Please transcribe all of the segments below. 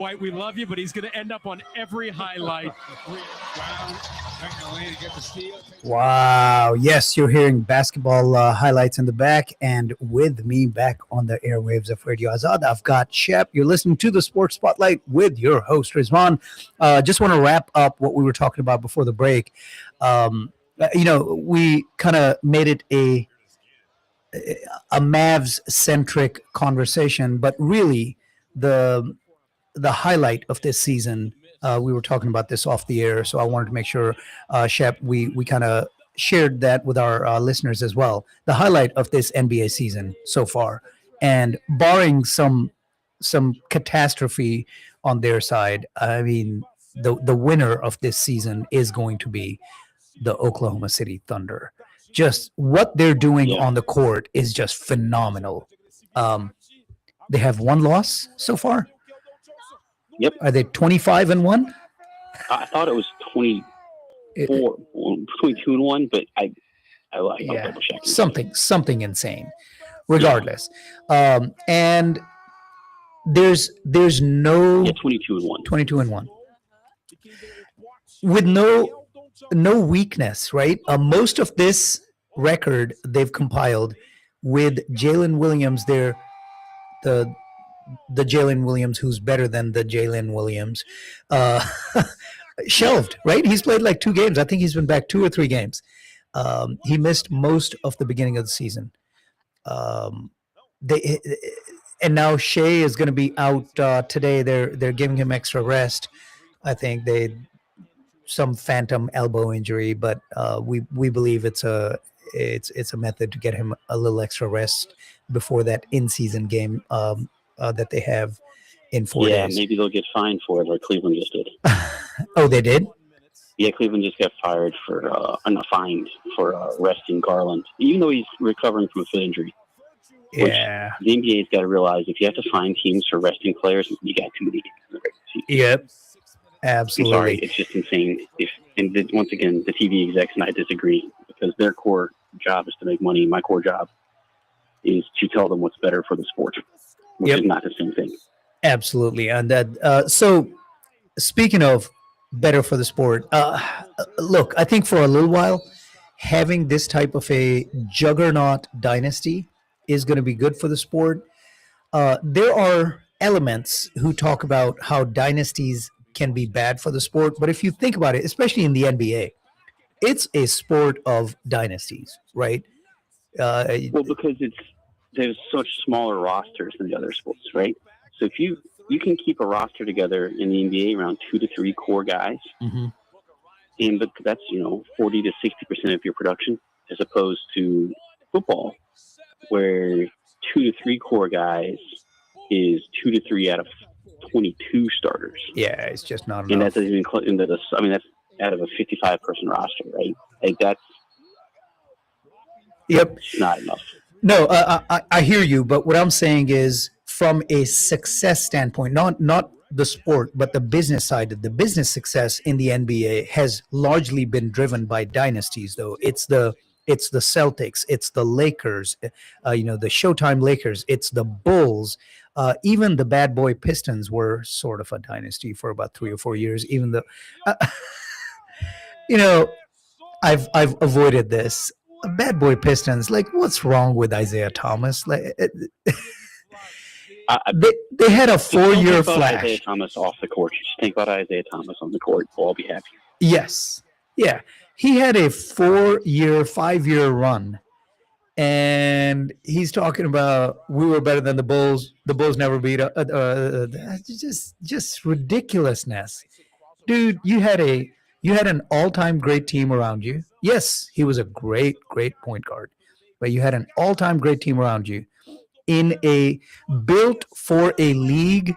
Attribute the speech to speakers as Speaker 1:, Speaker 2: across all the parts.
Speaker 1: White, we love you, but he's going to end up on every highlight.
Speaker 2: Wow. Yes, you're hearing basketball highlights in the back. And with me back on the airwaves of Radio Azad, I've got Shep. You're listening to the Sports Spotlight with your host, Rizwan. Just want to wrap up what we were talking about before the break. We kind of made it a Mavs-centric conversation, but really the highlight of this season, we were talking about this off the air, so I wanted to make sure, Shep, we kind of shared that with our listeners as well. The highlight of this NBA season so far, and barring some catastrophe on their side, I mean, the winner of this season is going to be the Oklahoma City Thunder. Just what they're doing on the court is just phenomenal. They have one loss so far.
Speaker 3: Yep.
Speaker 2: Are they 25-1?
Speaker 3: I thought it was 22-1, but I double check.
Speaker 2: Something insane. Regardless, and there's no
Speaker 3: 22-1.
Speaker 2: 22-1 with no weakness, right? Most of this record they've compiled with Jalen Williams. They're the Jalen Williams who's better than the Jalen Williams, shelved, right? He's played like 2 games. I think he's been back 2 or 3 games. He missed most of the beginning of the season. And now Shea is going to be out today. They're giving him extra rest. I think some phantom elbow injury, but we believe it's a method to get him a little extra rest before that in-season game that they have in 4 days.
Speaker 3: Yeah, maybe they'll get fined for it, like Cleveland just did.
Speaker 2: Oh, they did?
Speaker 3: Yeah, Cleveland just got fined for resting Garland, even though he's recovering from a foot injury.
Speaker 2: Yeah.
Speaker 3: The NBA's got to realize if you have to find teams for resting players, you got too many games in the regular season.
Speaker 2: Yep. Absolutely.
Speaker 3: I'm sorry, it's just insane. Once again, the TV execs and I disagree because their core job is to make money. My core job is to tell them what's better for the sport, which is not the same thing.
Speaker 2: Absolutely. And that, so speaking of better for the sport, look, I think for a little while, having this type of a juggernaut dynasty is going to be good for the sport. There are elements who talk about how dynasties can be bad for the sport, but if you think about it, especially in the NBA, it's a sport of dynasties, right?
Speaker 3: Well, because there's such smaller rosters than the other sports, right? So if you can keep a roster together in the NBA around 2 to 3 core guys, but that's 40 to 60% of your production, as opposed to football, where 2 to 3 core guys is 2 to 3 out of 22 starters.
Speaker 2: Yeah, it's just not enough.
Speaker 3: And that doesn't even include that's out of a 55-person roster, right? Like that's not enough.
Speaker 2: No, I hear you, but what I'm saying is from a success standpoint, not the sport, but the business side of the business success in the NBA has largely been driven by dynasties, though. It's the Celtics, it's the Lakers, the Showtime Lakers, it's the Bulls. Even the bad boy Pistons were sort of a dynasty for about 3 or 4 years, even though, I've avoided this. Bad boy Pistons, like, what's wrong with Isaiah Thomas? Like, they had a 4-year flash.
Speaker 3: Isaiah Thomas off the court. Just think about Isaiah Thomas on the court. We'll all be happy.
Speaker 2: Yes. Yeah. He had a 5-year run. And he's talking about we were better than the Bulls. The Bulls never beat us. Just ridiculousness. Dude, you had an all-time great team around you. Yes, he was a great point guard. But you had an all-time great team around you built for a league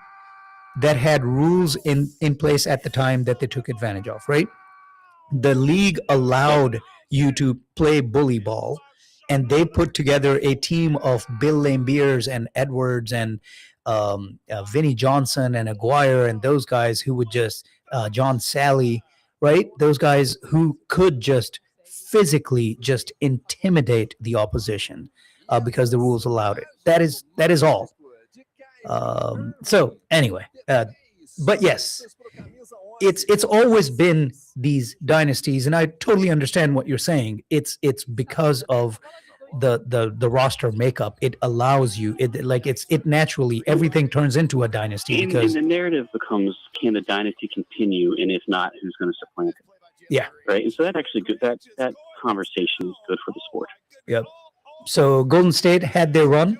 Speaker 2: that had rules in place at the time that they took advantage of, right? The league allowed you to play bully ball, and they put together a team of Bill Laimbeers and Edwards and Vinnie Johnson and Aguirre and those guys who would just John Sally, right? Those guys who could just physically just intimidate the opposition because the rules allowed it. That is all. So anyway, But yes, it's always been these dynasties, and I totally understand what you're saying. It's because of the roster makeup. It allows you it naturally everything turns into a dynasty
Speaker 3: And
Speaker 2: because
Speaker 3: the narrative becomes, can the dynasty continue, and if not, who's going to supplant it?
Speaker 2: yeah,
Speaker 3: right. And so that actually good. That conversation is good for the sport.
Speaker 2: yep. So Golden State had their run,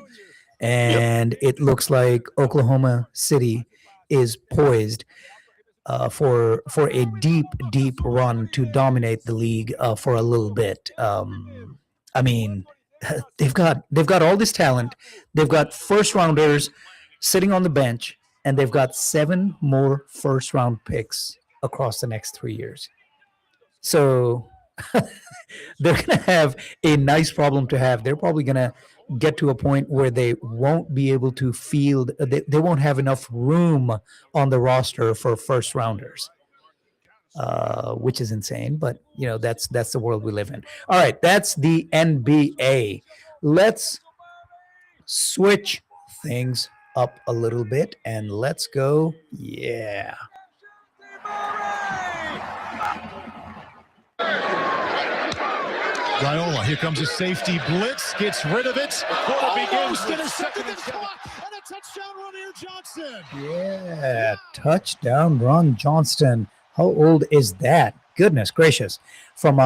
Speaker 2: and it looks like Oklahoma City is poised for a deep run to dominate the league for a little bit. I mean, they've got all this talent. They've got first rounders sitting on the bench, and they've got 7 more first round picks across the next 3 years. So they're going to have a nice problem to have. They're probably going to get to a point where they won't be able to field, they won't have enough room on the roster for first rounders, which is insane. But, that's the world we live in. All right, that's the NBA. Let's switch things up a little bit and let's go. Yeah.
Speaker 4: Raiola, here comes a safety blitz, gets rid of it.
Speaker 1: Almost intercepted the clock, and a touchdown run here, Johnston.
Speaker 2: Yeah, touchdown run Johnston. How old is that? Goodness gracious. From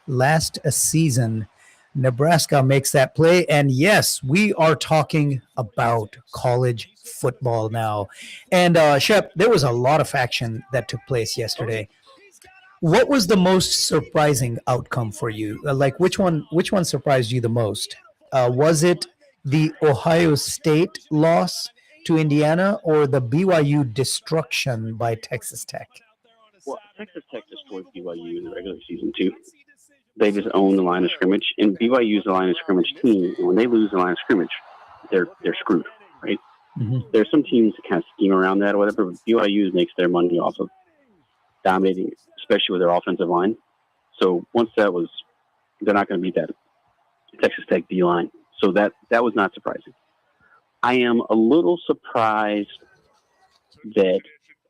Speaker 2: last season, Nebraska makes that play. And yes, we are talking about college football now. And Shep, there was a lot of action that took place yesterday. What was the most surprising outcome for you? Like which one surprised you the most? Was it the Ohio State loss to Indiana or the BYU destruction by Texas Tech?
Speaker 3: Well, Texas Tech destroyed BYU in the regular season too. They just own the line of scrimmage, and BYU is the line of scrimmage team. And when they lose the line of scrimmage, they're screwed, right? Mm-hmm. There's some teams that kind of scheme around that or whatever, but BYU makes their money off of dominating, especially with their offensive line. So once they're not going to beat that Texas Tech D line. So that was not surprising. I am a little surprised that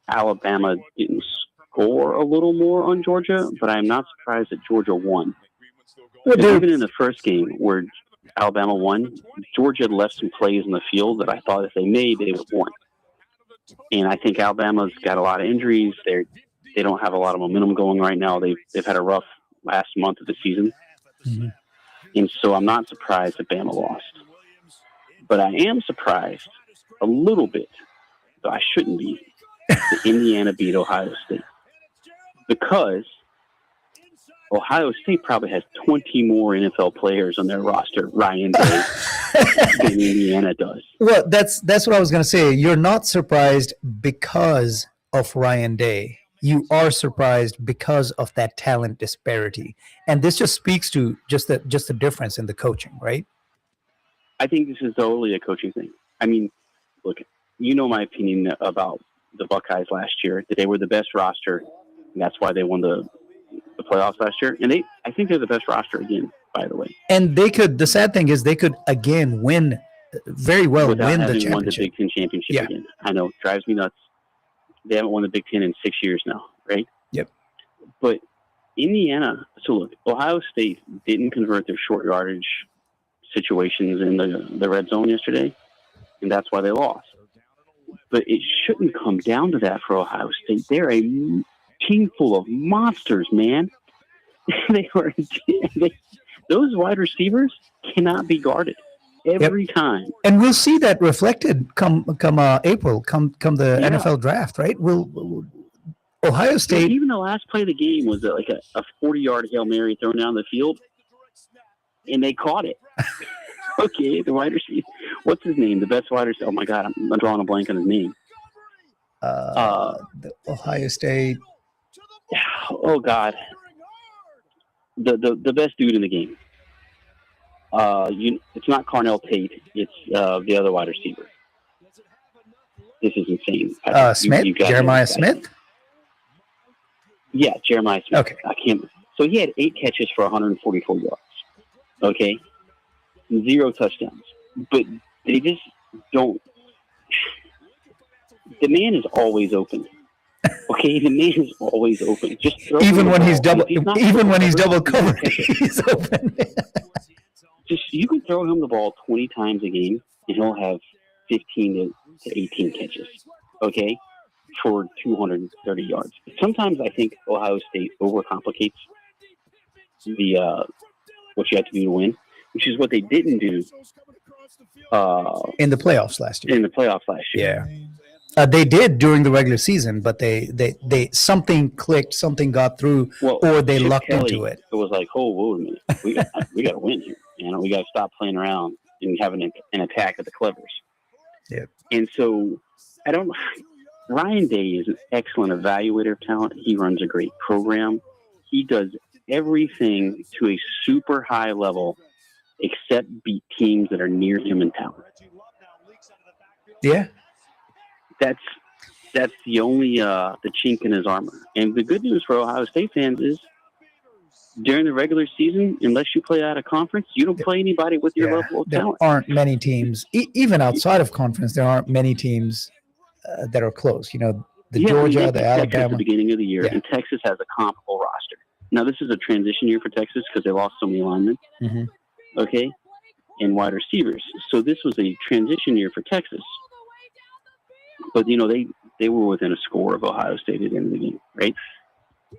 Speaker 3: Alabama didn't score a little more on Georgia, but I'm not surprised that Georgia won. Even in the first game where Alabama won, Georgia had left some plays in the field that I thought if they made, they would have won. And I think Alabama's got a lot of injuries. They don't have a lot of momentum going right now. They've had a rough last month of the season. Mm-hmm. And so I'm not surprised that Bama lost. But I am surprised a little bit, though I shouldn't be, that Indiana beat Ohio State. Because Ohio State probably has 20 more NFL players on their roster, Ryan Day, than Indiana does.
Speaker 2: Well, that's what I was going to say. You're not surprised because of Ryan Day. You are surprised because of that talent disparity. And this just speaks to just the difference in the coaching, right?
Speaker 3: I think this is totally a coaching thing. I mean, look, you know my opinion about the Buckeyes last year, that they were the best roster, and that's why they won the playoffs last year. And I think they're the best roster again, by the way.
Speaker 2: And the sad thing is they could again win, very well
Speaker 3: without
Speaker 2: win the
Speaker 3: having
Speaker 2: championship.
Speaker 3: Won the Big Ten championship again. I know, drives me nuts. They haven't won the Big Ten in 6 years now, right?
Speaker 2: Yep.
Speaker 3: But Indiana, so look, Ohio State didn't convert their short yardage situations in the red zone yesterday, and that's why they lost. But it shouldn't come down to that for Ohio State. They're a team full of monsters, man. Those wide receivers cannot be guarded every time.
Speaker 2: And we'll see that reflected come April, come the NFL draft, right? We'll Ohio State.
Speaker 3: Even the last play of the game was like a 40-yard Hail Mary thrown down the field, and they caught it. Okay, the wide receiver. What's his name? The best wide receiver. Oh my God, I'm drawing a blank on his name.
Speaker 2: The Ohio State.
Speaker 3: Oh God, the best dude in the game. It's not Carnell Tate. It's the other wide receiver. This is insane.
Speaker 2: Smith, Jeremiah Smith.
Speaker 3: Yeah, Jeremiah Smith.
Speaker 2: Okay,
Speaker 3: I can't. So he had 8 catches for 144 yards. Okay, 0 touchdowns. But they just don't. the man is always open. Okay, the man is always open. Just throw him
Speaker 2: even
Speaker 3: the
Speaker 2: when
Speaker 3: ball.
Speaker 2: he's double, even when he's double
Speaker 3: covered,
Speaker 2: covered, he's open.
Speaker 3: just you can throw him the ball 20 times a game, and he'll have 15 to 18 catches. Okay, for 230 yards. Sometimes I think Ohio State overcomplicates the what you have to do to win, which is what they didn't do
Speaker 2: in the playoffs last year.
Speaker 3: In the playoffs last year,
Speaker 2: yeah, they did during the regular season, but they something clicked, something got through, or they
Speaker 3: Chip
Speaker 2: lucked
Speaker 3: Kelly,
Speaker 2: into it.
Speaker 3: It was like, oh, wait a minute, we got to win here. You know, we got to stop playing around and having an attack of the clevers.
Speaker 2: Yeah,
Speaker 3: and so I don't. Ryan Day is an excellent evaluator of talent. He runs a great program. He does everything to a super high level except beat teams that are near him in talent.
Speaker 2: Yeah.
Speaker 3: That's the only the chink in his armor. And the good news for Ohio State fans is during the regular season, unless you play out of conference, you don't play anybody with your level of talent.
Speaker 2: There aren't many teams, even outside of conference, there aren't many teams that are close. You know, Georgia, the Alabama.
Speaker 3: Texas at the beginning of the year, and Texas has a comparable roster. Now, this is a transition year for Texas because they lost so many linemen, okay, and wide receivers. So this was a transition year for Texas. But, you know, they were within a score of Ohio State at the end of the game, right?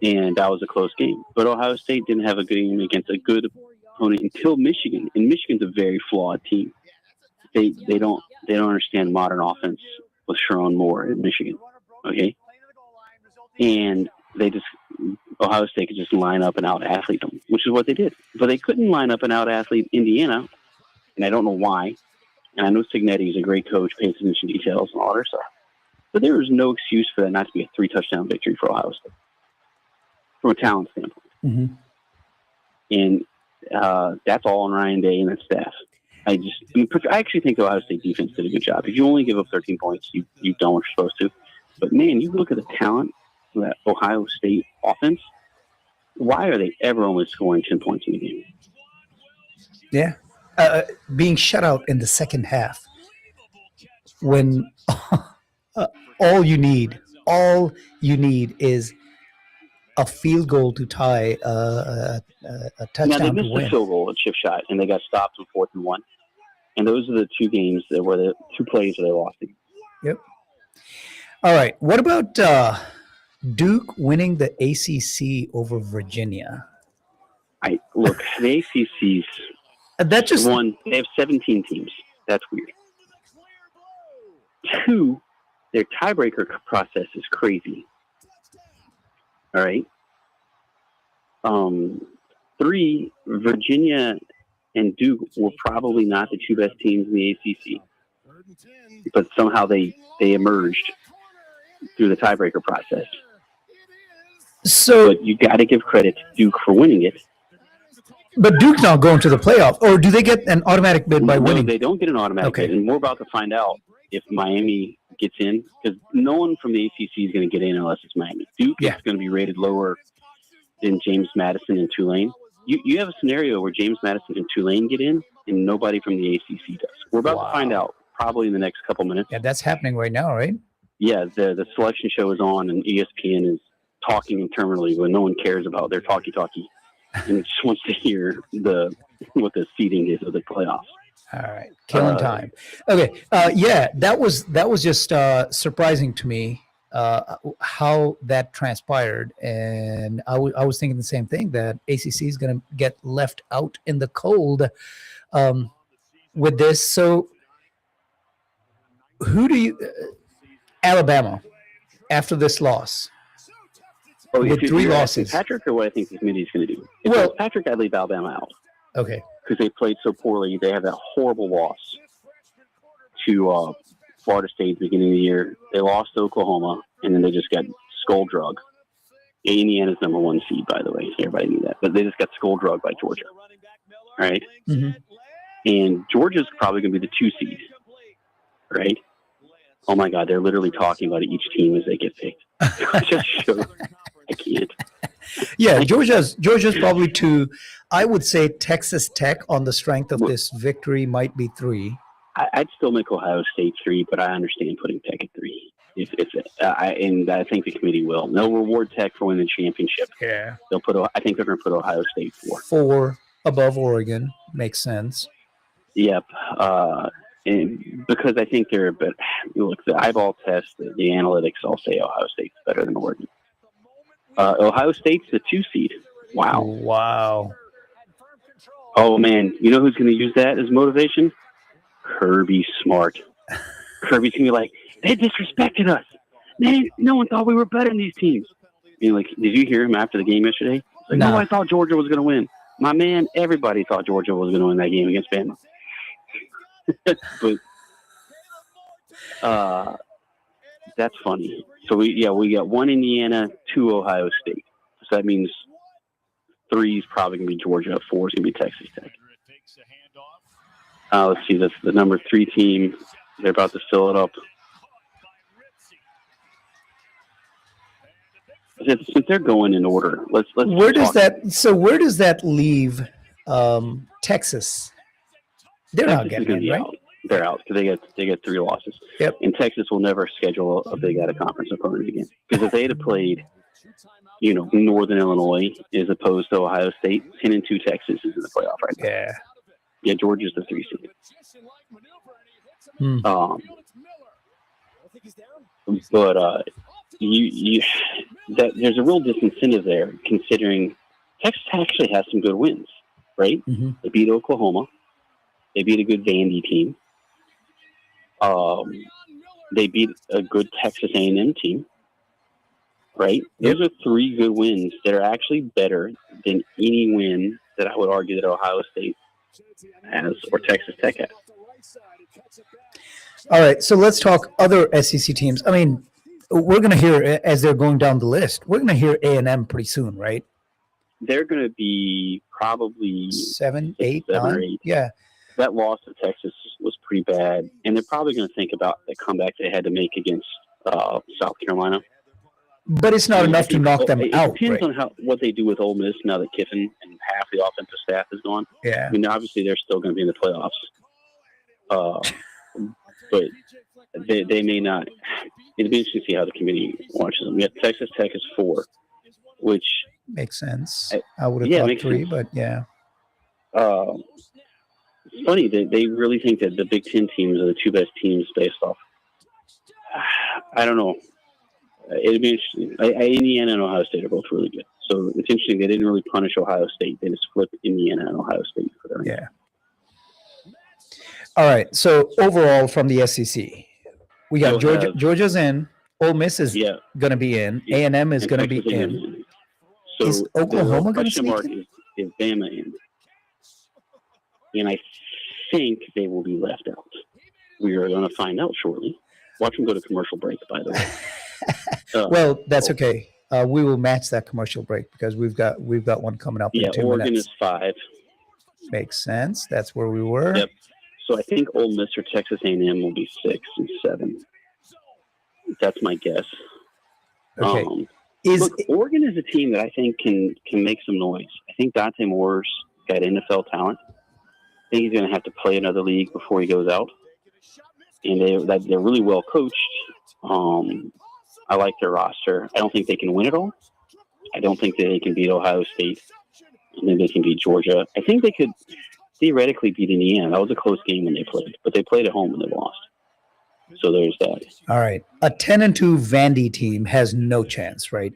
Speaker 3: And that was a close game. But Ohio State didn't have a game against a good opponent until Michigan. And Michigan's a very flawed team. They don't understand modern offense with Sharon Moore in Michigan, okay? And Ohio State could just line up and out-athlete them, which is what they did. But they couldn't line up and out-athlete Indiana, and I don't know why. And I know Signetti is a great coach, pays attention to details and all that stuff. But there is no excuse for that not to be a 3-touchdown victory for Ohio State from a talent standpoint. And that's all on Ryan Day and that staff. I actually think the Ohio State defense did a good job. If you only give up 13 points, you've done what you're supposed to. But, man, you look at the talent of that Ohio State offense, why are they ever only scoring 10 points in a game?
Speaker 2: Yeah. Being shut out in the second half when all you need is a field goal to tie a touchdown
Speaker 3: now, they
Speaker 2: to
Speaker 3: missed
Speaker 2: win.
Speaker 3: a field goal, a chip shot, and they got stopped on 4th and 1. And those are the two games that were the two plays that they lost.
Speaker 2: Yep. All right. What about Duke winning the ACC over Virginia?
Speaker 3: Look, the ACC's
Speaker 2: that just
Speaker 3: one. They have 17 teams. That's weird. 2, their tiebreaker process is crazy. All right. 3, Virginia and Duke were probably not the two best teams in the ACC, but somehow they emerged through the tiebreaker process.
Speaker 2: So,
Speaker 3: but you got to give credit to Duke for winning it.
Speaker 2: But Duke's not going to the playoff, or do they get an automatic bid by winning?
Speaker 3: No, they don't get an automatic bid, and we're about to find out if Miami gets in, because no one from the ACC is going to get in unless it's Miami. Duke is going to be rated lower than James Madison and Tulane. You have a scenario where James Madison and Tulane get in, and nobody from the ACC does. We're about to find out probably in the next couple minutes.
Speaker 2: Yeah, that's happening right now, right?
Speaker 3: Yeah, the selection show is on, and ESPN is talking internally when no one cares about their talkie-talkie, and just wants to hear what the seeding is of the playoffs.
Speaker 2: All right, killing time. Okay, that was just surprising to me how that transpired, and I was thinking the same thing, that ACC is going to get left out in the cold with this. So, who do you? Alabama, after this loss, with 3 losses.
Speaker 3: Patrick, or what I think the committee is going to do? If Patrick, I'd leave Alabama out.
Speaker 2: Okay.
Speaker 3: Because they played so poorly. They had that horrible loss to Florida State at the beginning of the year. They lost to Oklahoma, and then they just got skull drug. Indiana's number 1 seed, by the way. Everybody knew that. But they just got skull drug by Georgia. All right?
Speaker 2: Mm-hmm.
Speaker 3: And Georgia's probably going to be the 2 seed. Right? Oh, my God. They're literally talking about each team as they get picked. Just show. I can't.
Speaker 2: Yeah, Georgia's probably 2. I would say Texas Tech, on the strength of this victory, might be 3.
Speaker 3: I'd still make Ohio State 3, but I understand putting Tech at 3. And I think the committee will. They'll reward Tech for winning the championship.
Speaker 2: Yeah.
Speaker 3: I think they're going to put Ohio State
Speaker 2: 4 above Oregon. Makes sense.
Speaker 3: Yep. And because I think but look, the eyeball test, the analytics all say Ohio State's better than Oregon. Ohio State's the 2 seed. Wow.
Speaker 2: Wow.
Speaker 3: Oh, man. You know who's going to use that as motivation? Kirby Smart. Kirby's going to be like, they disrespected us. No one thought we were better than these teams. Like, did you hear him after the game yesterday? Like, no, I thought Georgia was going to win. My man, everybody thought Georgia was going to win that game against Bama. But that's funny. So we got 1 Indiana, 2 Ohio State. So that means 3 is probably going to be Georgia, 4 is going to be Texas Tech. Let's see, that's the number 3 team. They're about to fill it up. Since they're going in order, let's.
Speaker 2: Where does that leave Texas? They're not getting in, right?
Speaker 3: Out. They're out because they get 3 losses.
Speaker 2: Yep.
Speaker 3: And Texas will never schedule a big out of conference opponent again, because if they had played, Northern Illinois as opposed to Ohio State, 10-2 Texas is in the playoff right now.
Speaker 2: Yeah.
Speaker 3: Yeah, Georgia's the 3 seed. But there's a real disincentive there, considering Texas actually has some good wins, right?
Speaker 2: Mm-hmm.
Speaker 3: They beat Oklahoma. They beat a good Vandy team. They beat a good Texas A&M team, right? Those are 3 good wins that are actually better than any win that I would argue that Ohio State has or Texas Tech has.
Speaker 2: All right, so let's talk other SEC teams. I mean, we're going to hear, as they're going down the list, we're going to hear A&M pretty soon, right?
Speaker 3: They're going to be probably
Speaker 2: 7, 8,
Speaker 3: 7 or
Speaker 2: 9.
Speaker 3: 8.
Speaker 2: Yeah.
Speaker 3: That loss to Texas was pretty bad, and they're probably going to think about the comeback they had to make against South Carolina.
Speaker 2: But it's not enough to knock them out.
Speaker 3: It depends on what they do with Ole Miss now that Kiffin and half the offensive staff is gone.
Speaker 2: Yeah.
Speaker 3: I mean, obviously they're still going to be in the playoffs, but they may not. It'll be interesting to see how the committee watches them. Yeah, Texas Tech is 4, which
Speaker 2: makes sense. I would have thought 3, but yeah.
Speaker 3: It's funny that they really think that the Big Ten teams are the 2 best teams based off. I don't know. It'd be interesting. Indiana and Ohio State are both really good. So it's interesting they didn't really punish Ohio State. They just flipped Indiana and Ohio State for them.
Speaker 2: Yeah. All right. So overall, from the SEC, we got Georgia. Georgia's in. Ole Miss is going to be in. A&M is going to be in.
Speaker 3: So
Speaker 2: is Oklahoma going to sneak
Speaker 3: in? Is Bama in? And I think they will be left out. We are going to find out shortly. Watch them go to commercial break, by the way.
Speaker 2: Well, that's okay. We will match that commercial break because we've got one coming up in 2
Speaker 3: Oregon
Speaker 2: minutes.
Speaker 3: is 5.
Speaker 2: Makes sense. That's where we were.
Speaker 3: Yep. So I think Ole Miss or Texas A&M will be 6 and 7. That's my guess.
Speaker 2: Okay.
Speaker 3: Look, Oregon is a team that I think can make some noise. I think Dante Moore's got NFL talent. I think he's going to have to play another league before he goes out. And they're really well coached. I like their roster. I don't think they can win it all. I don't think that they can beat Ohio State. I think they can beat Georgia. I think they could theoretically beat Indiana. That was a close game when they played, but they played at home and they lost. So there's that.
Speaker 2: All right. A 10-2 Vandy team has no chance, right?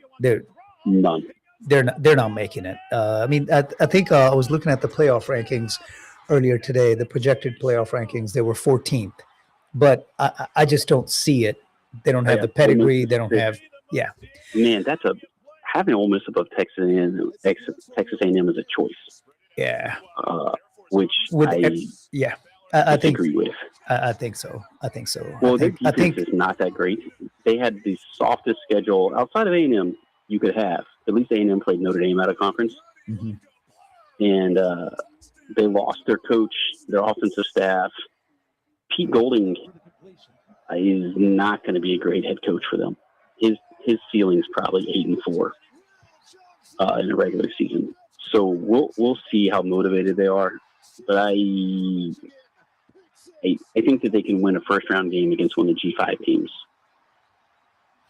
Speaker 3: None.
Speaker 2: They're not making it. I mean, I think I was looking at the playoff rankings earlier today, the projected playoff rankings. They were 14th, but I just don't see it. They don't have the pedigree. They don't have,
Speaker 3: Man, having Ole Miss above Texas A&M is a choice.
Speaker 2: Yeah.
Speaker 3: Which
Speaker 2: I think
Speaker 3: agree with.
Speaker 2: I think so.
Speaker 3: Well, their defense is not that great. They had the softest schedule outside of A&M you could have. At least A&M played Notre Dame out of conference.
Speaker 2: Mm-hmm.
Speaker 3: And they lost their coach, their offensive staff. Pete Golding is not going to be a great head coach for them. His ceiling's probably 8-4 in a regular season. So we'll see how motivated they are. But I think that they can win a first round game against one of the G5 teams.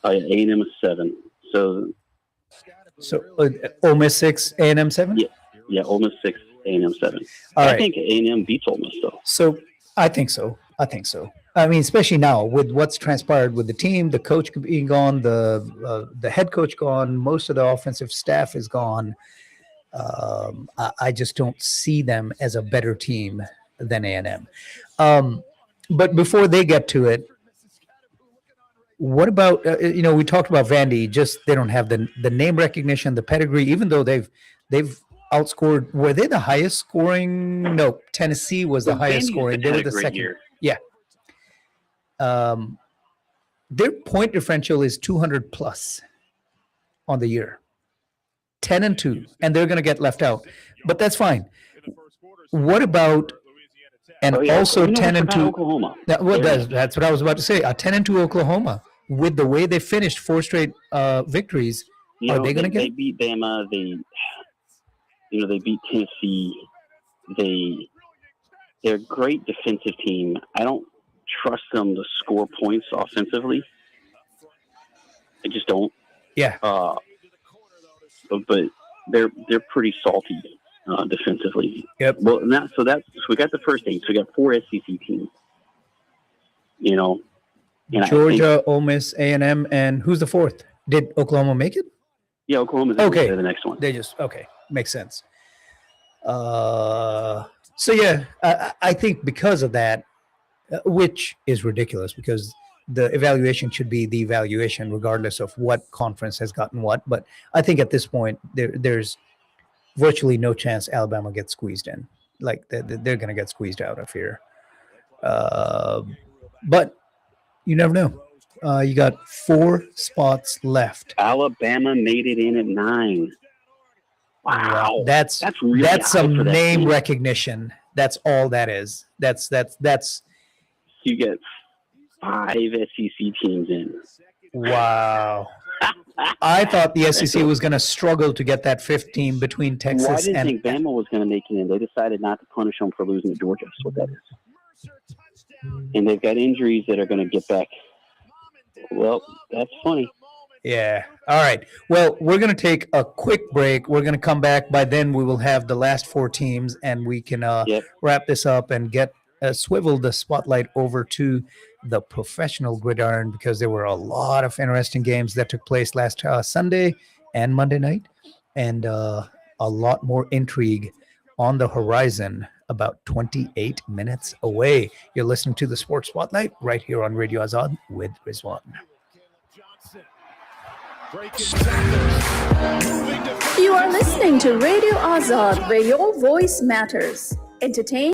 Speaker 3: A&M is 7. So
Speaker 2: Ole Miss 6, A&M 7.
Speaker 3: Yeah, Ole Miss 6, A&M 7.
Speaker 2: All right.
Speaker 3: I think A&M beats Ole Miss though.
Speaker 2: So I think so. I mean, especially now with what's transpired with the team, the coach being gone, the head coach gone, most of the offensive staff is gone. I just don't see them as a better team than A&M. But before they get to it, what about we talked about Vandy? Just they don't have the name recognition, the pedigree, even though they've outscored. Were they the highest scoring? No, Tennessee was the highest scoring. They were the second.
Speaker 3: Year.
Speaker 2: Yeah. Their point differential is 200 plus on the year. 10-2, and they're going to get left out, but that's fine. What about also 10-2
Speaker 3: Oklahoma?
Speaker 2: That's what I was about to say. A 10-2 Oklahoma with the way they finished 4 straight victories. Are they going to get?
Speaker 3: They beat Bama. They beat Tennessee. They're a great defensive team. I don't trust them to score points offensively. I just don't.
Speaker 2: Yeah.
Speaker 3: But they're pretty salty defensively.
Speaker 2: Yep.
Speaker 3: Well, so we got the first 8. So we got 4 SEC teams. And
Speaker 2: Georgia, Ole Miss, A&M, and who's the fourth? Did Oklahoma make it?
Speaker 3: Yeah, Oklahoma's okay. The next one.
Speaker 2: They just makes sense. So yeah, I think because of that, which is ridiculous because the evaluation should be the evaluation regardless of what conference has gotten what. But I think at this point there's virtually no chance Alabama gets squeezed in. Like they're going to get squeezed out of here. But you never know. You got 4 spots left.
Speaker 3: Alabama made it in at 9. Wow,
Speaker 2: that's
Speaker 3: really
Speaker 2: some name recognition. That's all that is. That's.
Speaker 3: You get 5 SEC teams in.
Speaker 2: Wow. I thought the SEC was going to struggle to get that 5th team between Texas and.
Speaker 3: I didn't think Bama was going to make it in. They decided not to punish them for losing to Georgia. That's what that is. And they've got injuries that are going to get back. Well, that's funny.
Speaker 2: Yeah. All right. Well, we're going to take a quick break. We're going to come back. By then, we will have the last 4 teams, and we can wrap this up and get swivel the spotlight over to the professional gridiron because there were a lot of interesting games that took place last Sunday and Monday night, and a lot more intrigue on the horizon about 28 minutes away. You're listening to the Sports Spotlight right here on Radio Azad with Rizwan.
Speaker 5: You are listening to Radio Azad, where your voice matters. Entertain.